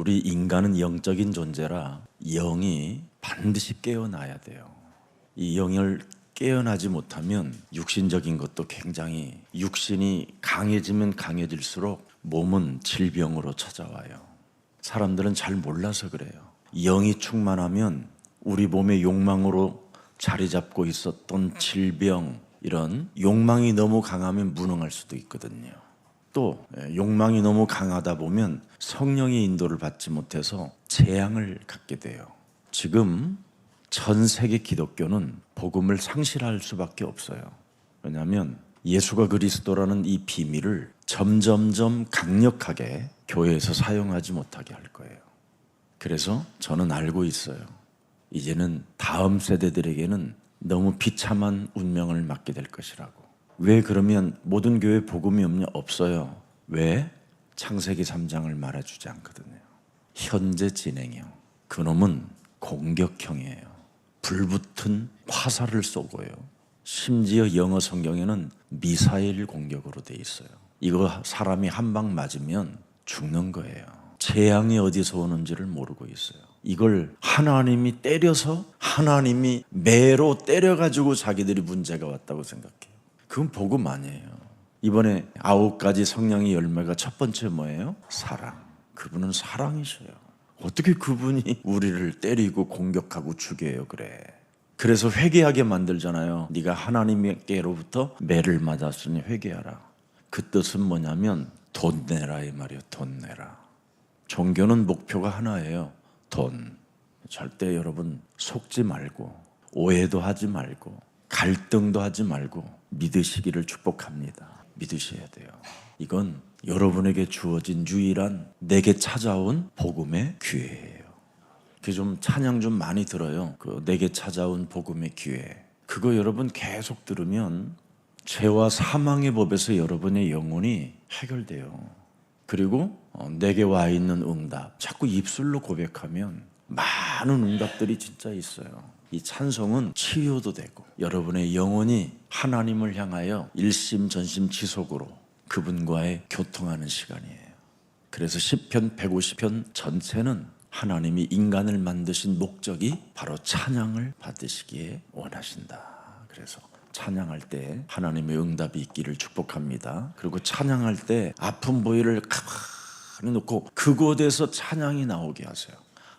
우리 인간은 영적인 존재라 영이 반드시 깨어나야 돼요. 이 영을 깨어나지 못하면 육신적인 것도 굉장히 육신이 강해지면 강해질수록 몸은 질병으로 찾아와요. 사람들은 잘 몰라서 그래요. 영이 충만하면 우리 몸의 욕망으로 자리 잡고 있었던 질병, 이런 욕망이 너무 강하면 무능할 수도 있거든요. 또 욕망이 너무 강하다 보면 성령의 인도를 받지 못해서 재앙을 갖게 돼요. 지금 전 세계 기독교는 복음을 상실할 수밖에 없어요. 왜냐하면 예수가 그리스도라는 이 비밀을 점점점 강력하게 교회에서 사용하지 못하게 할 거예요. 그래서 저는 알고 있어요. 이제는 다음 세대들에게는 너무 비참한 운명을 맞게 될 것이라고. 왜 그러면 모든 교회 복음이 없어요? 왜? 창세기 3장을 말해주지 않거든요. 현재 진행형. 그놈은 공격형이에요. 불붙은 화살을 쏘고요. 심지어 영어 성경에는 미사일 공격으로 돼 있어요. 이거 사람이 한 방 맞으면 죽는 거예요. 재앙이 어디서 오는지를 모르고 있어요. 이걸 하나님이 때려서 하나님이 매로 때려가지고 자기들이 문제가 왔다고 생각해요. 그건 복음 아니에요. 이번에 9가지 성령의 열매가 첫 번째 뭐예요? 사랑. 그분은 사랑이셔요. 어떻게 그분이 우리를 때리고 공격하고 죽여요? 그래. 그래서 회개하게 만들잖아요. 네가 하나님께로부터 매를 맞았으니 회개하라. 그 뜻은 뭐냐면 돈 내라 이 말이에요. 돈 내라. 종교는 목표가 하나예요. 돈. 절대 여러분 속지 말고 오해도 하지 말고 갈등도 하지 말고 믿으시기를 축복합니다. 믿으셔야 돼요. 이건 여러분에게 주어진 유일한 내게 찾아온 복음의 기회예요. 그 좀 찬양 좀 많이 들어요. 그 내게 찾아온 복음의 기회. 그거 여러분 계속 들으면 죄와 사망의 법에서 여러분의 영혼이 해결돼요. 그리고 내게 와 있는 응답. 자꾸 입술로 고백하면 많은 응답들이 진짜 있어요. 이 찬송은 치유도 되고 여러분의 영혼이 하나님을 향하여 일심전심지속으로 그분과의 교통하는 시간이에요. 그래서 시편 150편 전체는 하나님이 인간을 만드신 목적이 바로 찬양을 받으시기에 원하신다. 그래서 찬양할 때 하나님의 응답이 있기를 축복합니다. 그리고 찬양할 때 아픈 부위를 가만히 놓고 그곳에서 찬양이 나오게 하세요.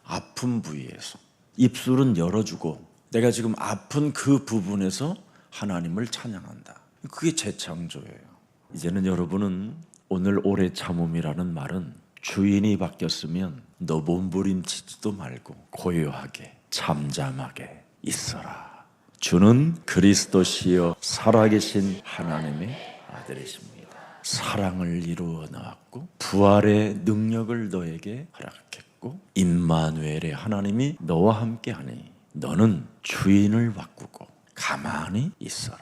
아픈 부위에서. 입술은 열어주고 내가 지금 아픈 그 부분에서 하나님을 찬양한다. 그게 재창조예요. 이제는 여러분은 오늘 오래 참음이라는 말은 주인이 바뀌었으면 너 몸부림치지도 말고 고요하게 잠잠하게 있어라. 주는 그리스도시여 살아계신 하나님의 아들이십니다. 사랑을 이루어 나왔고 부활의 능력을 너에게 허락했고 임마누엘의 하나님이 너와 함께하니 너는 주인을 바꾸고 가만히 있어라.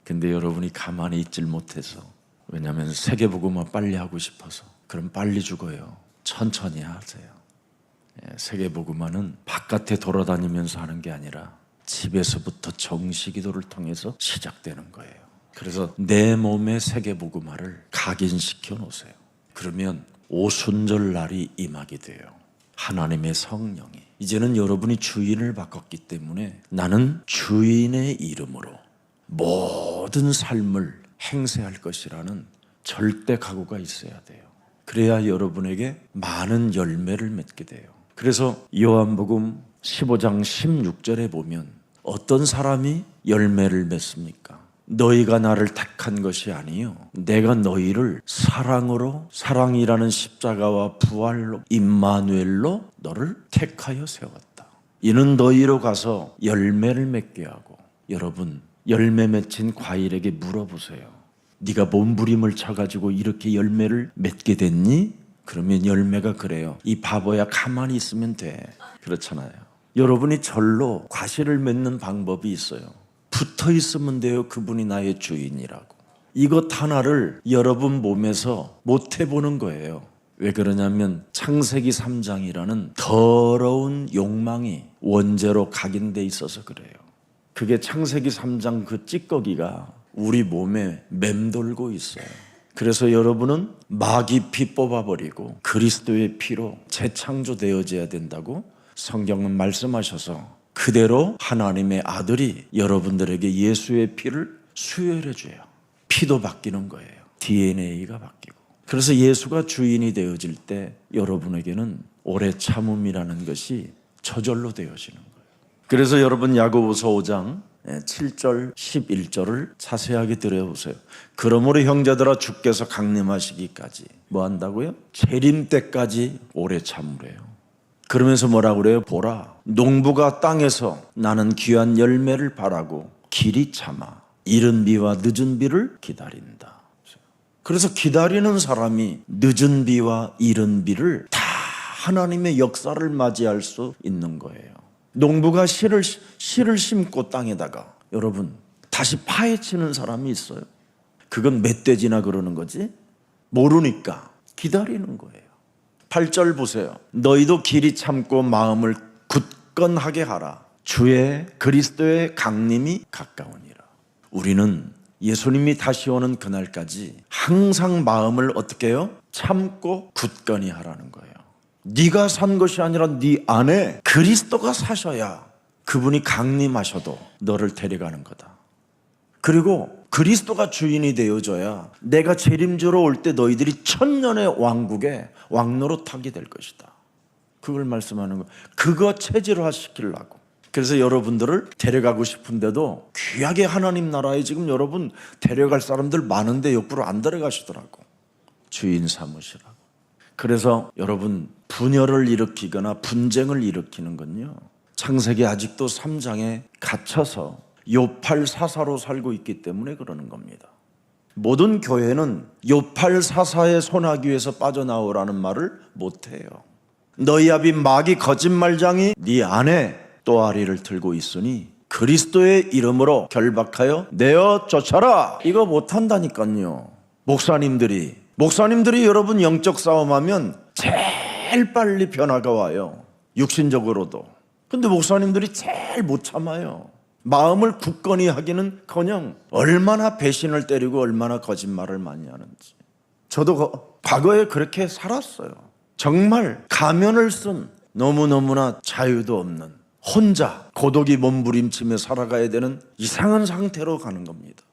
근데 여러분이 가만히 있질 못해서, 왜냐하면 세계복음화 빨리 하고 싶어서. 그럼 빨리 죽어요. 천천히 하세요. 세계복음화는 바깥에 돌아다니면서 하는 게 아니라 집에서부터 정식기도를 통해서 시작되는 거예요. 그래서 내 몸의 세계복음화를 각인시켜 놓으세요. 그러면 오순절 날이 임하게 돼요. 하나님의 성령이. 이제는 여러분이 주인을 바꿨기 때문에 나는 주인의 이름으로 모든 삶을 행세할 것이라는 절대 각오가 있어야 돼요. 그래야 여러분에게 많은 열매를 맺게 돼요. 그래서 요한복음 15장 16절에 보면 어떤 사람이 열매를 맺습니까? 너희가 나를 택한 것이 아니요 내가 너희를 사랑으로, 사랑이라는 십자가와 부활로 임마누엘로 너를 택하여 세웠다. 이는 너희로 가서 열매를 맺게 하고. 여러분, 열매 맺힌 과일에게 물어보세요. 네가 몸부림을 쳐가지고 이렇게 열매를 맺게 됐니? 그러면 열매가 그래요. 이 바보야 가만히 있으면 돼. 그렇잖아요. 여러분이 절로 과실을 맺는 방법이 있어요. 붙어 있으면 돼요. 그분이 나의 주인이라고. 이것 하나를 여러분 몸에서 못 해보는 거예요. 왜 그러냐면 창세기 3장이라는 더러운 욕망이 원죄로 각인돼 있어서 그래요. 그게 창세기 3장 그 찌꺼기가 우리 몸에 맴돌고 있어요. 그래서 여러분은 마귀 피 뽑아버리고 그리스도의 피로 재창조되어져야 된다고 성경은 말씀하셔서 그대로 하나님의 아들이 여러분들에게 예수의 피를 수혈해 줘요. 피도 바뀌는 거예요. DNA가 바뀌고. 그래서 예수가 주인이 되어질 때 여러분에게는 오래 참음이라는 것이 저절로 되어지는 거예요. 그래서 여러분 야고보서 5장 7절 11절을 자세하게 들여보세요. 그러므로 형제들아 주께서 강림하시기까지 뭐 한다고요? 재림 때까지 오래 참으래요. 그러면서 뭐라고 그래요? 보라, 농부가 땅에서 나는 귀한 열매를 바라고 길이 참아 이른 비와 늦은 비를 기다린다. 그래서 기다리는 사람이 늦은 비와 이른 비를 다 하나님의 역사를 맞이할 수 있는 거예요. 농부가 씨를 심고 땅에다가 여러분 다시 파헤치는 사람이 있어요. 그건 멧돼지나 그러는 거지 모르니까 기다리는 거예요. 8절 보세요. 너희도 길이 참고 마음을 굳건하게 하라. 주의 그리스도의 강림이 가까우니라. 우리는 예수님이 다시 오는 그날까지 항상 마음을 어떻게 해요? 참고 굳건히 하라는 거예요. 네가 산 것이 아니라 네 안에 그리스도가 사셔야 그분이 강림하셔도 너를 데려가는 거다. 그리고 그리스도가 주인이 되어줘야 내가 재림주로 올 때 너희들이 천년의 왕국에 왕노릇하게 될 것이다. 그걸 말씀하는 거예요. 그거 체질화시키려고. 그래서 여러분들을 데려가고 싶은데도 귀하게 하나님 나라에 지금 여러분 데려갈 사람들 많은데 옆으로 안 데려가시더라고. 주인 삼으시라고. 그래서 여러분 분열을 일으키거나 분쟁을 일으키는 건요, 창세기 아직도 3장에 갇혀서 요팔사사로 살고 있기 때문에 그러는 겁니다. 모든 교회는 요팔사사의 소나기에서 빠져나오라는 말을 못해요. 너희 아비 마귀 거짓말장이 네 안에 또아리를 들고 있으니 그리스도의 이름으로 결박하여 내어 쫓아라. 이거 못한다니까요. 목사님들이 여러분 영적 싸움하면 제일 빨리 변화가 와요. 육신적으로도. 근데 목사님들이 제일 못 참아요. 마음을 굳건히 하기는커녕 얼마나 배신을 때리고 얼마나 거짓말을 많이 하는지. 저도 과거에 그렇게 살았어요. 정말 가면을 쓴 너무너무나 자유도 없는 혼자 고독이 몸부림치며 살아가야 되는 이상한 상태로 가는 겁니다.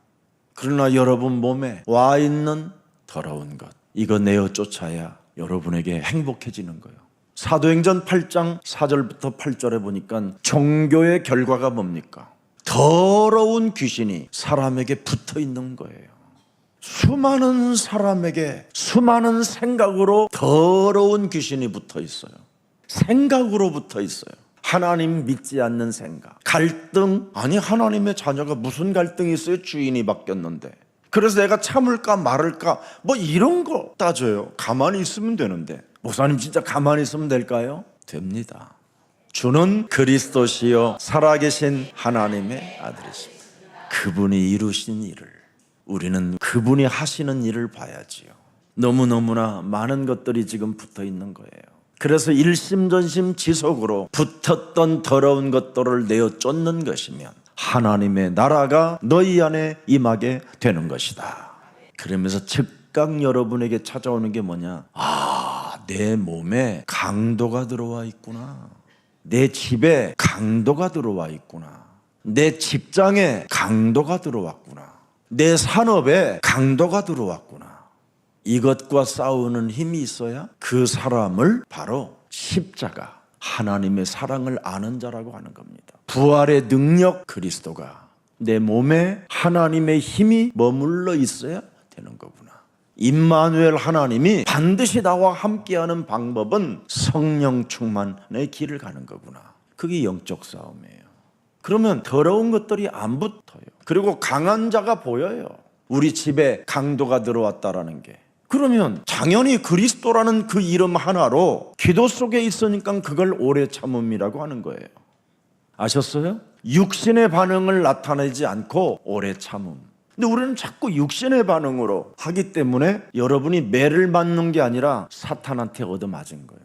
그러나 여러분 몸에 와 있는 더러운 것, 이거 내어 쫓아야 여러분에게 행복해지는 거예요. 사도행전 8장 4절부터 8절에 보니까 종교의 결과가 뭡니까? 더러운 귀신이 사람에게 붙어 있는 거예요. 수많은 사람에게 수많은 생각으로 더러운 귀신이 붙어 있어요. 생각으로 붙어 있어요. 하나님 믿지 않는 생각, 갈등. 아니 하나님의 자녀가 무슨 갈등이 있어요? 주인이 바뀌었는데. 그래서 내가 참을까 말을까 뭐 이런 거 따져요. 가만히 있으면 되는데. 목사님 진짜 가만히 있으면 될까요? 됩니다. 주는 그리스도시요 살아계신 하나님의 아들이십니다. 그분이 이루신 일을 우리는 그분이 하시는 일을 봐야지요. 너무너무나 많은 것들이 지금 붙어 있는 거예요. 그래서 일심전심 지속으로 붙었던 더러운 것들을 내어 쫓는 것이면 하나님의 나라가 너희 안에 임하게 되는 것이다. 그러면서 즉각 여러분에게 찾아오는 게 뭐냐? 내 몸에 강도가 들어와 있구나. 내 집에 강도가 들어와 있구나. 내 직장에 강도가 들어왔구나. 내 산업에 강도가 들어왔구나. 이것과 싸우는 힘이 있어야 그 사람을 바로 십자가, 하나님의 사랑을 아는 자라고 하는 겁니다. 부활의 능력 그리스도가 내 몸에 하나님의 힘이 머물러 있어야 되는 거구나. 임마누엘 하나님이 반드시 나와 함께하는 방법은 성령 충만의 길을 가는 거구나. 그게 영적 싸움이에요. 그러면 더러운 것들이 안 붙어요. 그리고 강한 자가 보여요. 우리 집에 강도가 들어왔다라는 게. 그러면 당연히 그리스도라는 그 이름 하나로 기도 속에 있으니까 그걸 오래 참음이라고 하는 거예요. 아셨어요? 육신의 반응을 나타내지 않고 오래 참음. 근데 우리는 자꾸 육신의 반응으로 하기 때문에 여러분이 매를 맞는 게 아니라 사탄한테 얻어맞은 거예요.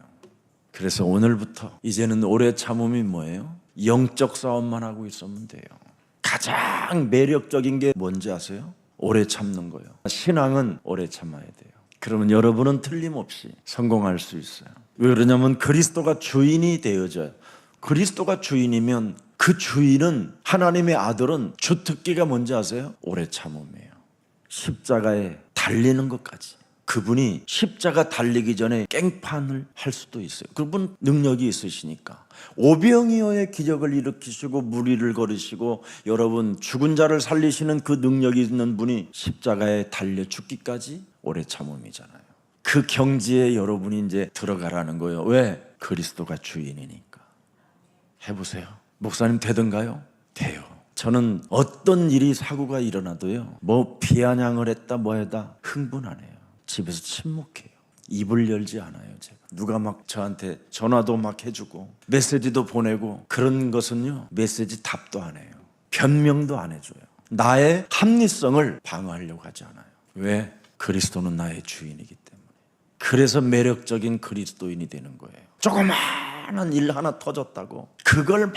그래서 오늘부터 이제는 오래 참음이 뭐예요? 영적 싸움만 하고 있으면 돼요. 가장 매력적인 게 뭔지 아세요? 오래 참는 거예요. 신앙은 오래 참아야 돼요. 그러면 여러분은 틀림없이 성공할 수 있어요. 왜 그러냐면 그리스도가 주인이 되어져요. 그리스도가 주인이면 그 주인은, 하나님의 아들은 주특기가 뭔지 아세요? 오래 참음이에요. 십자가에 달리는 것까지. 그분이 십자가 달리기 전에 깽판을 할 수도 있어요. 그분 능력이 있으시니까. 오병이어의 기적을 일으키시고 무리를 걸으시고 여러분 죽은 자를 살리시는 그 능력이 있는 분이 십자가에 달려 죽기까지 오래 참음이잖아요. 그 경지에 여러분이 이제 들어가라는 거예요. 왜? 그리스도가 주인이니까. 해보세요. 목사님 되던가요? 돼요. 저는 어떤 일이 사고가 일어나도요, 뭐 비아냥을 했다 뭐 했다 흥분 안 해요. 집에서 침묵해요. 입을 열지 않아요. 제가 누가 막 저한테 전화도 막 해주고 메시지도 보내고 그런 것은요, 메시지 답도 안 해요. 변명도 안 해줘요. 나의 합리성을 방어하려고 하지 않아요. 왜? 그리스도는 나의 주인이기 때문에. 그래서 매력적인 그리스도인이 되는 거예요. 조그마한 일 하나 터졌다고 그걸 막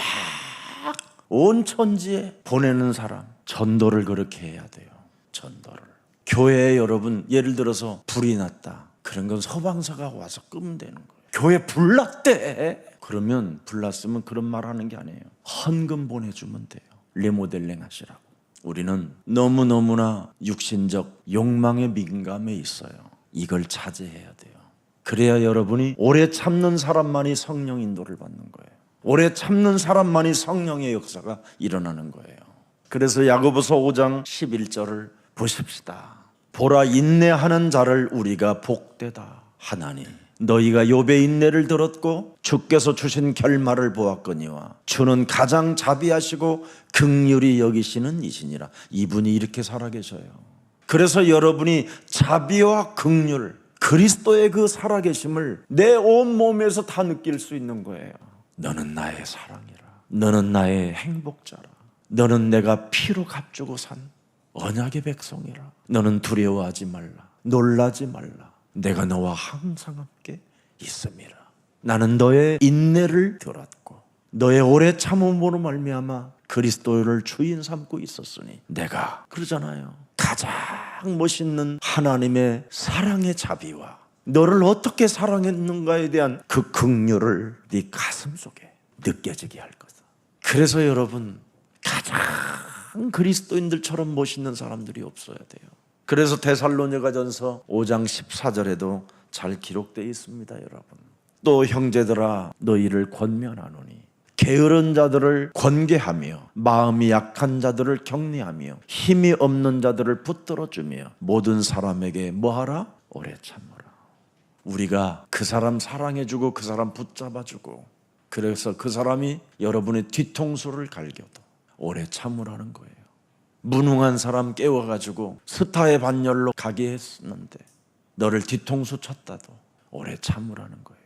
온 천지에 보내는 사람, 전도를 그렇게 해야 돼요. 전도를. 교회에 여러분, 예를 들어서 불이 났다, 그런 건 소방서가 와서 끄면 되는 거예요. 교회 불 났대, 그러면 불 났으면 그런 말 하는 게 아니에요. 헌금 보내주면 돼요. 리모델링 하시라고. 우리는 너무너무나 육신적 욕망에 민감해 있어요. 이걸 자제해야 돼요. 그래야 여러분이 오래 참는 사람만이 성령 인도를 받는 거예요. 오래 참는 사람만이 성령의 역사가 일어나는 거예요. 그래서 야고보서 5장 11절을 보십시다. 보라, 인내하는 자를 우리가 복되다 하나니 너희가 욥의 인내를 들었고 주께서 주신 결말을 보았거니와 주는 가장 자비하시고 긍휼히 여기시는 이시니라. 이분이 이렇게 살아계셔요. 그래서 여러분이 자비와 긍휼, 그리스도의 그 살아계심을 내 온 몸에서 다 느낄 수 있는 거예요. 너는 나의 사랑이라. 너는 나의 행복자라. 너는 내가 피로 값주고 산 언약의 백성이라. 너는 두려워하지 말라. 놀라지 말라. 내가 너와 항상 함께 있음이라. 나는 너의 인내를 들었고 너의 오래 참음으로 말미암아 그리스도를 주인 삼고 있었으니 내가, 그러잖아요, 가장 멋있는 하나님의 사랑의 자비와 너를 어떻게 사랑했는가에 대한 그 긍휼을 네 가슴 속에 느껴지게 할 거다. 그래서 여러분, 가장 그리스도인들처럼 멋있는 사람들이 없어야 돼요. 그래서 데살로니가전서 5장 14절에도 잘 기록되어 있습니다. 여러분, 또 형제들아 너희를 권면하노니 게으른 자들을 권계하며 마음이 약한 자들을 격려하며 힘이 없는 자들을 붙들어주며 모든 사람에게 뭐하라? 오래 참으라. 우리가 그 사람 사랑해주고 그 사람 붙잡아주고, 그래서 그 사람이 여러분의 뒤통수를 갈겨도 오래 참으라는 거예요. 무능한 사람 깨워가지고 스타의 반열로 가게 했었는데 너를 뒤통수 쳤다도 오래 참으라는 거예요.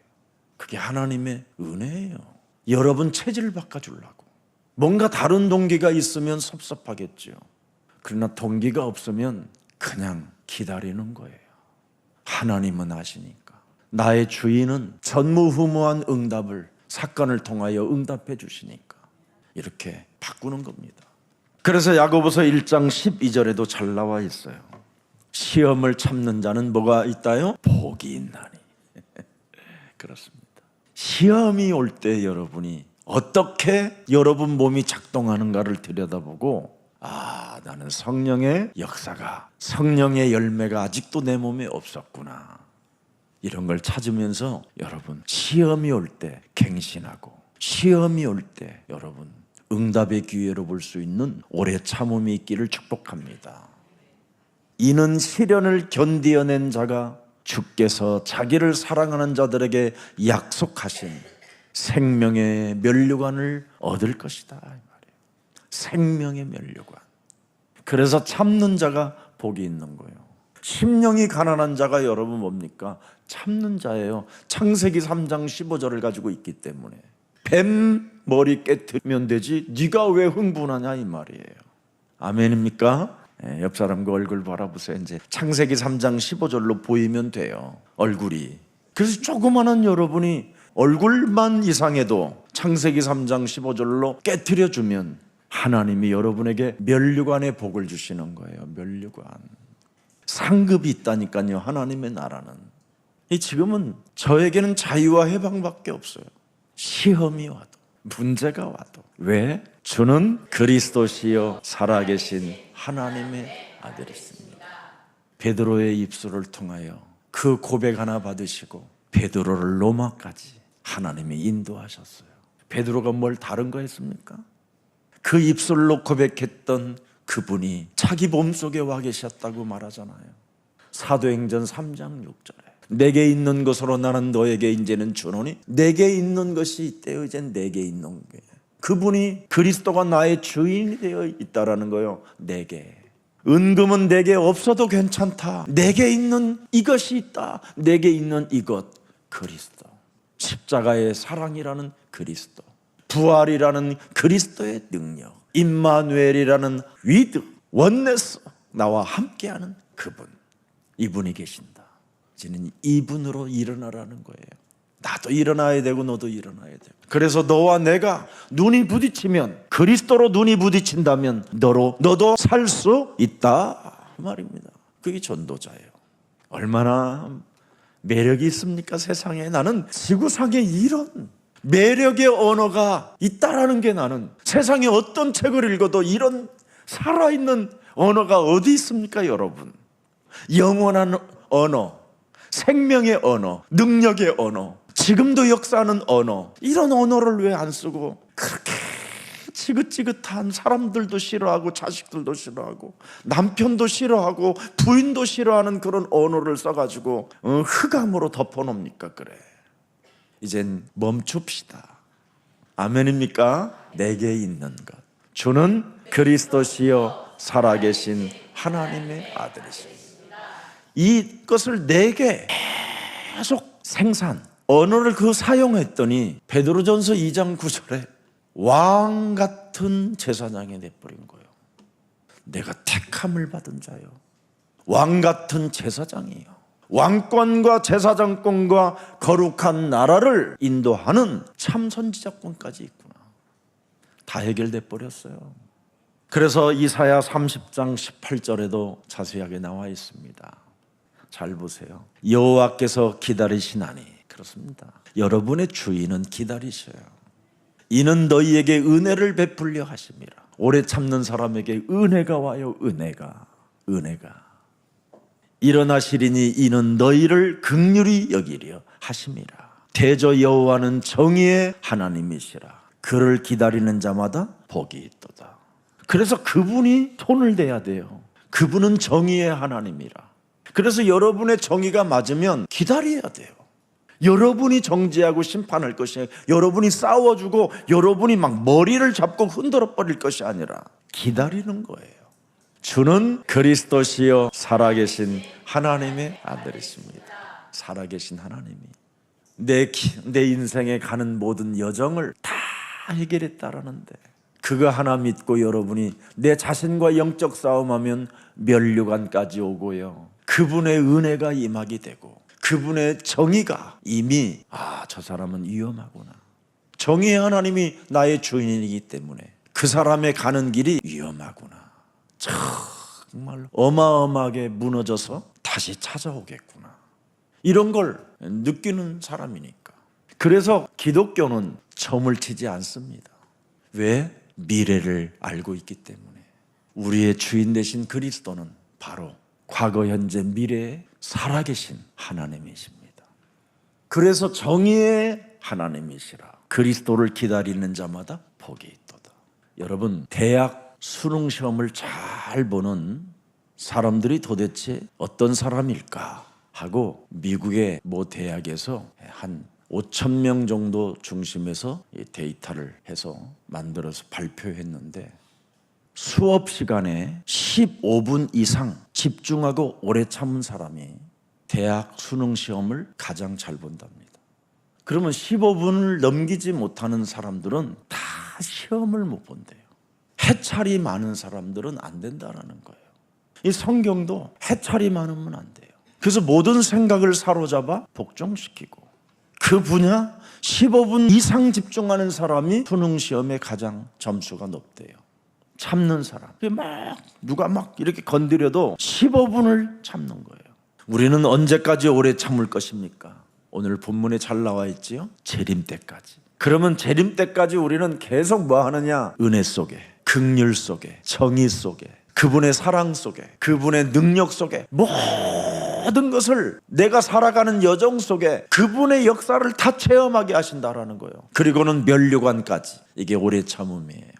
그게 하나님의 은혜예요. 여러분 체질 바꿔주려고. 뭔가 다른 동기가 있으면 섭섭하겠죠. 그러나 동기가 없으면 그냥 기다리는 거예요. 하나님은 아시니까. 나의 주인은 전무후무한 응답을, 사건을 통하여 응답해 주시니까 이렇게 바꾸는 겁니다. 그래서 야고보서 1장 12절에도 잘 나와 있어요. 시험을 참는 자는 뭐가 있다요? 복이 있나니. 그렇습니다. 시험이 올 때 여러분이 어떻게 여러분 몸이 작동하는가를 들여다보고, 아, 나는 성령의 역사가, 성령의 열매가 아직도 내 몸에 없었구나, 이런 걸 찾으면서 여러분 시험이 올 때 갱신하고, 시험이 올 때 여러분 응답의 기회로 볼 수 있는 오래 참음이 있기를 축복합니다. 이는 시련을 견디어낸 자가 주께서 자기를 사랑하는 자들에게 약속하신 생명의 면류관을 얻을 것이다, 이 말이에요. 생명의 면류관. 그래서 참는 자가 복이 있는 거예요. 심령이 가난한 자가 여러분 뭡니까? 참는 자예요. 창세기 3장 15절을 가지고 있기 때문에. 뱀 머리 깨트리면 되지 네가 왜 흥분하냐, 이 말이에요. 아멘입니까? 옆 사람과 얼굴 바라보세요. 이제 창세기 3장 15절로 보이면 돼요, 얼굴이. 그래서 조그마한 여러분이 얼굴만 이상해도 창세기 3장 15절로 깨트려주면 하나님이 여러분에게 면류관의 복을 주시는 거예요. 면류관. 상급이 있다니까요. 하나님의 나라는. 지금은 저에게는 자유와 해방밖에 없어요. 시험이 와도 문제가 와도. 왜? 주는 그리스도시요 살아계신 하나님의 아들이십니다. 베드로의 입술을 통하여 그 고백 하나 받으시고 베드로를 로마까지 하나님이 인도하셨어요. 베드로가 뭘 다른 거 했습니까? 그 입술로 고백했던 그분이 자기 몸속에 와 계셨다고 말하잖아요. 사도행전 3장 6절에 내게 있는 것으로 나는 너에게 이제는 주노니 내게 있는 것이 있대요. 이젠 내게 있는 게 그분이 그리스도가 나의 주인이 되어 있다라는 거예요. 내게. 은금은 내게 없어도 괜찮다. 내게 있는 이것이 있다. 내게 있는 이것 그리스도. 십자가의 사랑이라는 그리스도. 부활이라는 그리스도의 능력. 임마누엘이라는 위드 원네스 나와 함께하는 그분. 이분이 계신다. 이제는 이분으로 일어나라는 거예요. 나도 일어나야 되고 너도 일어나야 되고. 그래서 너와 내가 눈이 부딪히면 그리스도로 눈이 부딪힌다면 너도 살 수 있다 그 말입니다. 그게 전도자예요. 얼마나 매력이 있습니까? 세상에. 나는 지구상에 이런 매력의 언어가 있다라는 게 나는 세상에 어떤 책을 읽어도 이런 살아있는 언어가 어디 있습니까? 여러분. 영원한 언어, 생명의 언어, 능력의 언어, 지금도 역사하는 언어. 이런 언어를 왜 안 쓰고 그렇게 지긋지긋한 사람들도 싫어하고 자식들도 싫어하고 남편도 싫어하고 부인도 싫어하는 그런 언어를 써가지고 흑암으로 덮어놓습니까? 그래. 이젠 멈춥시다. 아멘입니까? 내게 있는 것. 주는 그리스도시요 살아계신 하나님의 아들이십니다. 이것을 내게 계속 생산 언어를 사용했더니 베드로전서 2장 9절에 왕 같은 제사장이 돼버린 거예요. 내가 택함을 받은 자요. 왕 같은 제사장이요. 왕권과 제사장권과 거룩한 나라를 인도하는 참 선지자권까지 있구나. 다 해결돼 버렸어요. 그래서 이사야 30장 18절에도 자세하게 나와 있습니다. 잘 보세요. 여호와께서 기다리시나니. 그렇습니다. 여러분의 주인은 기다리셔요. 이는 너희에게 은혜를 베풀려 하심이라. 오래 참는 사람에게 은혜가 와요. 은혜가 일어나시리니 이는 너희를 긍휼히 여기려 하심이라. 대저 여호와는 정의의 하나님이시라. 그를 기다리는 자마다 복이 있도다. 그래서 그분이 손을 대야 돼요. 그분은 정의의 하나님이라. 그래서 여러분의 정의가 맞으면 기다려야 돼요. 여러분이 정죄하고 심판할 것이 아니라 여러분이 싸워주고 여러분이 막 머리를 잡고 흔들어 버릴 것이 아니라 기다리는 거예요. 주는 그리스도시요 살아계신 하나님의 아들이십니다. 살아계신 하나님이 내 인생에 가는 모든 여정을 다 해결했다라는데 그거 하나 믿고 여러분이 내 자신과 영적 싸움하면 면류관까지 오고요. 그분의 은혜가 임하게 되고 그분의 정의가 이미 저 사람은 위험하구나. 정의의 하나님이 나의 주인이기 때문에 그 사람의 가는 길이 위험하구나. 정말 어마어마하게 무너져서 다시 찾아오겠구나. 이런 걸 느끼는 사람이니까. 그래서 기독교는 점을 치지 않습니다. 왜? 미래를 알고 있기 때문에. 우리의 주인 되신 그리스도는 바로 과거, 현재, 미래에 살아계신 하나님이십니다. 그래서 정의의 하나님이시라. 그리스도를 기다리는 자마다 복이 있도다. 여러분, 대학 수능 시험을 잘 보는 사람들이 도대체 어떤 사람일까 하고 미국의 모 대학에서 한 5,000명 정도 중심에서 데이터를 해서 만들어서 발표했는데 수업 시간에 15분 이상 집중하고 오래 참은 사람이 대학 수능 시험을 가장 잘 본답니다. 그러면 15분을 넘기지 못하는 사람들은 다 시험을 못 본대요. 해찰이 많은 사람들은 안 된다라는 거예요. 이 성경도 해찰이 많으면 안 돼요. 그래서 모든 생각을 사로잡아 복종시키고 그 분야 15분 이상 집중하는 사람이 수능 시험에 가장 점수가 높대요. 참는 사람. 막 누가 막 이렇게 건드려도 15분을 참는 거예요. 우리는 언제까지 오래 참을 것입니까? 오늘 본문에 잘 나와 있지요. 재림 때까지. 그러면 재림 때까지 우리는 계속 뭐 하느냐? 은혜 속에, 긍휼 속에, 정의 속에, 그분의 사랑 속에, 그분의 능력 속에, 모든 것을 내가 살아가는 여정 속에 그분의 역사를 다 체험하게 하신다라는 거예요. 그리고는 면류관까지. 이게 오래 참음이에요.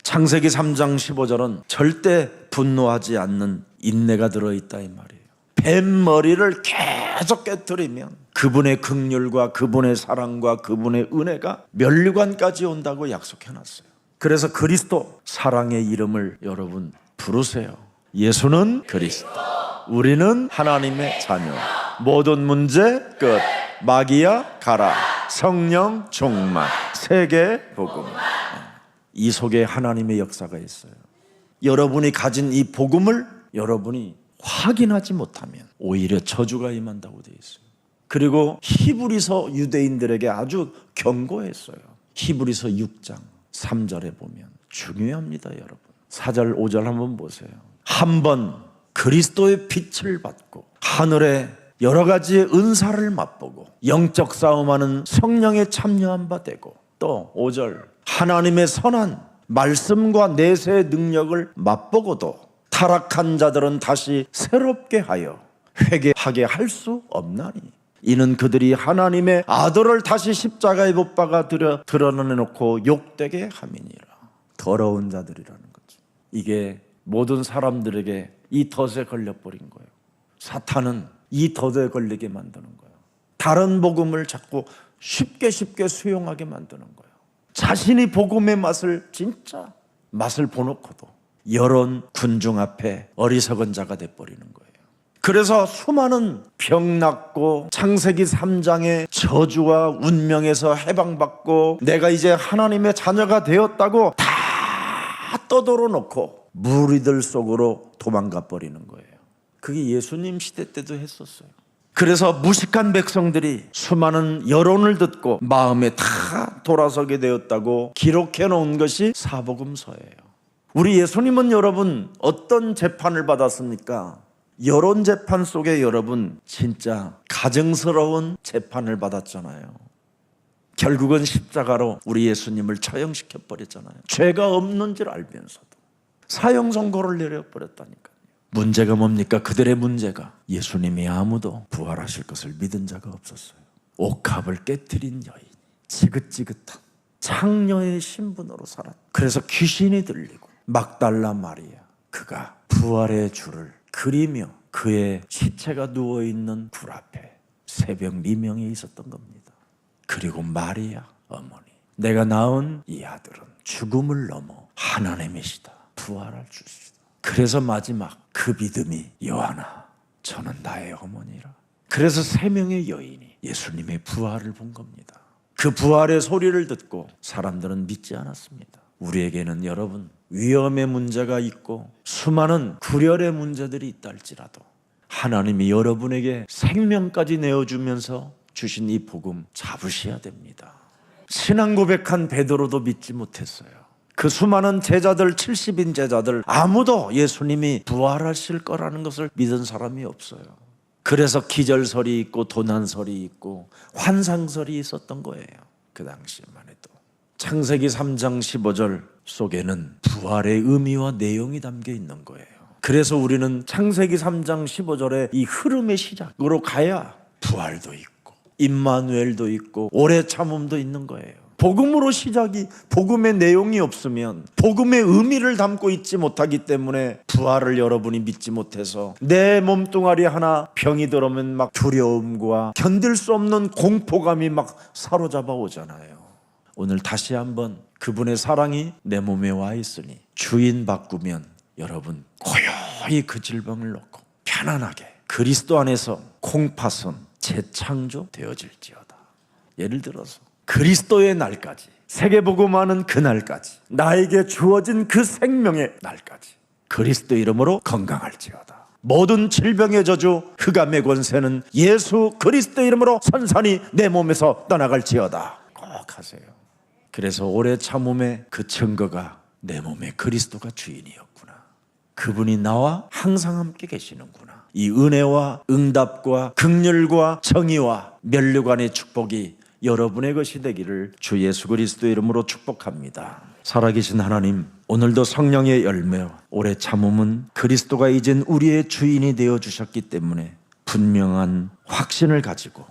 창세기 3장 15절은 절대 분노하지 않는 인내가 들어있다 이 말이에요. 뱀 머리를 계속 깨뜨리면 그분의 긍휼과 그분의 사랑과 그분의 은혜가 면류관까지 온다고 약속해놨어요. 그래서 그리스도 사랑의 이름을 여러분 부르세요. 예수는 그리스도, 우리는 하나님의 자녀. 모든 문제 끝. 마귀야 가라. 성령 충만. 세계 복음. 이 속에 하나님의 역사가 있어요. 여러분이 가진 이 복음을 여러분이 확인하지 못하면 오히려 저주가 임한다고 되어 있어요. 그리고 히브리서 유대인들에게 아주 경고했어요. 히브리서 6장 3절에 보면 중요합니다. 여러분 4절 5절 한번 보세요. 한번 그리스도의 빛을 받고 하늘에 여러 가지의 은사를 맛보고 영적 싸움하는 성령에 참여한 바 되고, 또 5절 하나님의 선한 말씀과 내세의 능력을 맛보고도 타락한 자들은 다시 새롭게 하여 회개하게 할 수 없나니 이는 그들이 하나님의 아들을 다시 십자가에 못 박아 드러내놓고 욕되게 함이니라. 더러운 자들이라는 거죠. 이게 모든 사람들에게 이 덫에 걸려버린 거예요. 사탄은 이 덫에 걸리게 만드는 거예요. 다른 복음을 자꾸 쉽게 수용하게 만드는 거예요. 자신이 복음의 맛을 진짜 맛을 보놓고도 여론 군중 앞에 어리석은 자가 돼버리는 거예요. 그래서 수많은 병 낫고 창세기 3장의 저주와 운명에서 해방받고 내가 이제 하나님의 자녀가 되었다고 다 떠들어 놓고 무리들 속으로 도망가 버리는 거예요. 그게 예수님 시대 때도 했었어요. 그래서 무식한 백성들이 수많은 여론을 듣고 마음에 다 돌아서게 되었다고 기록해 놓은 것이 사복음서예요. 우리 예수님은 여러분 어떤 재판을 받았습니까? 여론 재판 속에 여러분 진짜 가증스러운 재판을 받았잖아요. 결국은 십자가로 우리 예수님을 처형시켜 버렸잖아요. 죄가 없는 줄 알면서도 사형 선고를 내려버렸다니까요. 문제가 뭡니까? 그들의 문제가 예수님이 아무도 부활하실 것을 믿은 자가 없었어요. 옥합을 깨트린 여인, 지긋지긋한 창녀의 신분으로 살았다. 그래서 귀신이 들리고 막달라 마리아, 그가 부활의 주를 그리며 그의 시체가 누워있는 굴 앞에 새벽 미명에 있었던 겁니다. 그리고 마리아 어머니, 내가 낳은 이 아들은 죽음을 넘어 하나님이시다, 부활할 주시다. 그래서 마지막 그 믿음이 요하나 저는 나의 어머니라. 그래서 3명의 여인이 예수님의 부활을 본 겁니다. 그 부활의 소리를 듣고 사람들은 믿지 않았습니다. 우리에게는 여러분 위험의 문제가 있고 수많은 구렬의 문제들이 있다 할지라도 하나님이 여러분에게 생명까지 내어주면서 주신 이 복음 잡으셔야 됩니다. 신앙 고백한 베드로도 믿지 못했어요. 그 수많은 제자들, 70인 제자들 아무도 예수님이 부활하실 거라는 것을 믿은 사람이 없어요. 그래서 기절설이 있고 도난설이 있고 환상설이 있었던 거예요. 그 당시에만 해도. 창세기 3장 15절 속에는 부활의 의미와 내용이 담겨 있는 거예요. 그래서 우리는 창세기 3장 15절의 이 흐름의 시작으로 가야 부활도 있고 임마누엘도 있고 오래 참음도 있는 거예요. 복음으로 시작이, 복음의 내용이 없으면 복음의 의미를 담고 있지 못하기 때문에 부활을 여러분이 믿지 못해서 내 몸뚱아리 하나 병이 들어오면 막 두려움과 견딜 수 없는 공포감이 막 사로잡아 오잖아요. 오늘 다시 한번 그분의 사랑이 내 몸에 와 있으니 주인 바꾸면 여러분 고요히 그 질병을 놓고 편안하게 그리스도 안에서 콩팥은 재창조 되어질지어다. 예를 들어서 그리스도의 날까지, 세계복음하는 그날까지, 나에게 주어진 그 생명의 날까지 그리스도 이름으로 건강할지어다. 모든 질병의 저주, 흑암의 권세는 예수 그리스도 이름으로 선산이 내 몸에서 떠나갈지어다. 꼭 하세요. 그래서 오래 참음의 그 증거가 내 몸에 그리스도가 주인이었구나. 그분이 나와 항상 함께 계시는구나. 이 은혜와 응답과 긍휼과 정의와 면류관의 축복이 여러분의 것이 되기를 주 예수 그리스도의 이름으로 축복합니다. 살아계신 하나님, 오늘도 성령의 열매와 오래 참음은 그리스도가 이젠 우리의 주인이 되어 주셨기 때문에 분명한 확신을 가지고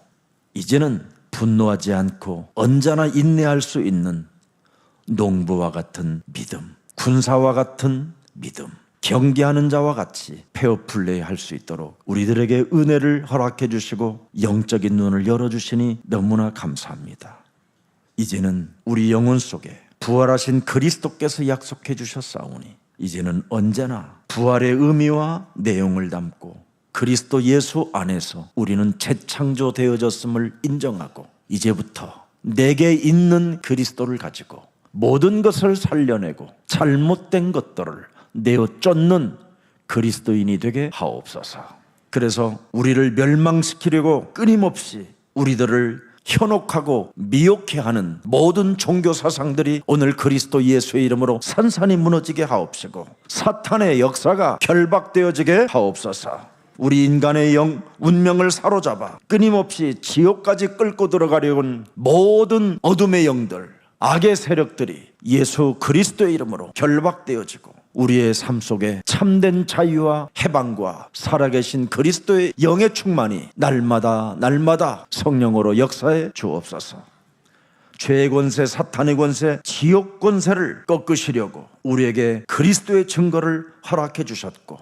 이제는 분노하지 않고 언제나 인내할 수 있는 농부와 같은 믿음, 군사와 같은 믿음, 경계하는 자와 같이 페어플레이 할 수 있도록 우리들에게 은혜를 허락해 주시고 영적인 눈을 열어주시니 너무나 감사합니다. 이제는 우리 영혼 속에 부활하신 그리스도께서 약속해 주셨사오니 이제는 언제나 부활의 의미와 내용을 담고 그리스도 예수 안에서 우리는 재창조되어졌음을 인정하고 이제부터 내게 있는 그리스도를 가지고 모든 것을 살려내고 잘못된 것들을 내어 쫓는 그리스도인이 되게 하옵소서. 그래서 우리를 멸망시키려고 끊임없이 우리들을 현혹하고 미혹해 하는 모든 종교 사상들이 오늘 그리스도 예수의 이름으로 산산이 무너지게 하옵시고 사탄의 역사가 결박되어지게 하옵소서. 우리 인간의 영, 운명을 사로잡아 끊임없이 지옥까지 끌고 들어가려는 모든 어둠의 영들, 악의 세력들이 예수 그리스도의 이름으로 결박되어지고 우리의 삶 속에 참된 자유와 해방과 살아계신 그리스도의 영의 충만이 날마다 성령으로 역사해 주옵소서. 죄의 권세, 사탄의 권세, 지옥 권세를 꺾으시려고 우리에게 그리스도의 증거를 허락해 주셨고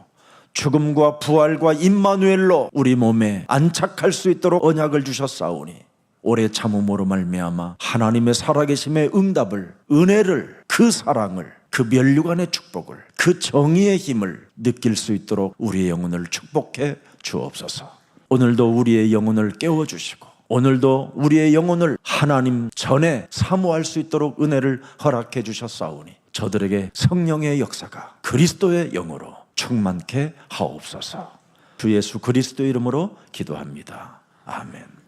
죽음과 부활과 임마누엘로 우리 몸에 안착할 수 있도록 언약을 주셨사오니 오래 참음으로 말미암아 하나님의 살아계심의 응답을, 은혜를, 그 사랑을, 그 면류관의 축복을, 그 정의의 힘을 느낄 수 있도록 우리의 영혼을 축복해 주옵소서. 오늘도 우리의 영혼을 깨워주시고 오늘도 우리의 영혼을 하나님 전에 사모할 수 있도록 은혜를 허락해 주셨사오니 저들에게 성령의 역사가 그리스도의 영으로 충만케 하옵소서. 주 예수 그리스도의 이름으로 기도합니다. 아멘.